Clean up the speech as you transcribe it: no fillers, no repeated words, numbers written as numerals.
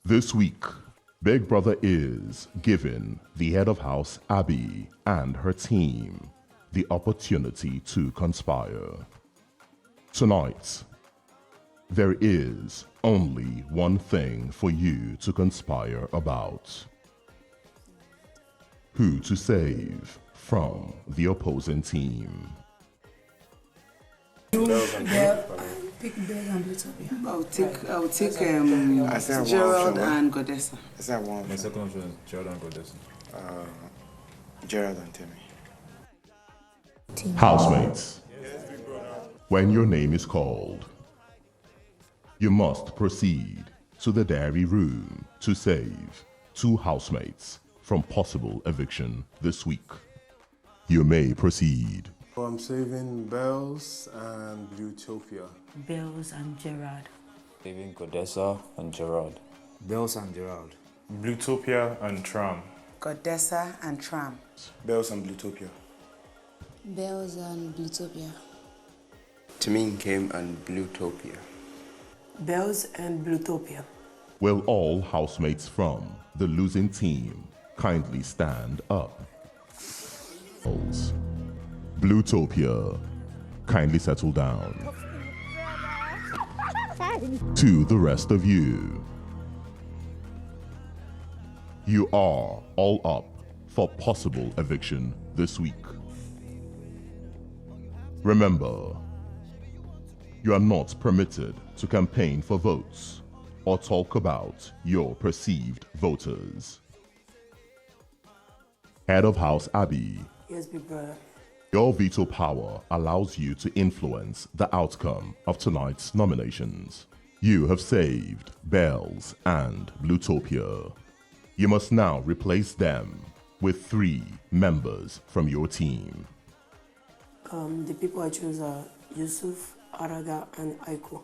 This week, Big Brother is giving the head of house, Abi, and her team the opportunity to conspire. Tonight, there is only one thing for you to conspire about. Who to save from the opposing team. Pick Bells and Bluethopia. I'll take Gerald and Godessa. Is that one? My second option is Gerald and Godessa. Gerald and Timmy. Housemates, when your name is called, you must proceed to the dairy room to save 2 housemates from possible eviction this week. You may proceed. I'm saving Bells and Bluethopia. Bells and Gerard. Saving Godessa and Gerald. Bells and Gerald. Bluethopia and Tram. Godessa and Tram. Bells and Bluethopia. Bells and Bluethopia. Timmy came and Bluethopia. Bells and Bluethopia. Will all housemates from the losing team kindly stand up? Bluethopia, kindly settle down. To the rest of you, you are all up for possible eviction this week. Remember, you are not permitted to campaign for votes or talk about your perceived voters. Head of House Abi. Yes, Big Brother. Your veto power allows you to influence the outcome of tonight's nominations. You have saved Bells and Bluethopia. You must now replace them with 3 members from your team. The people I choose are Yusuf, Araga, and Aikou.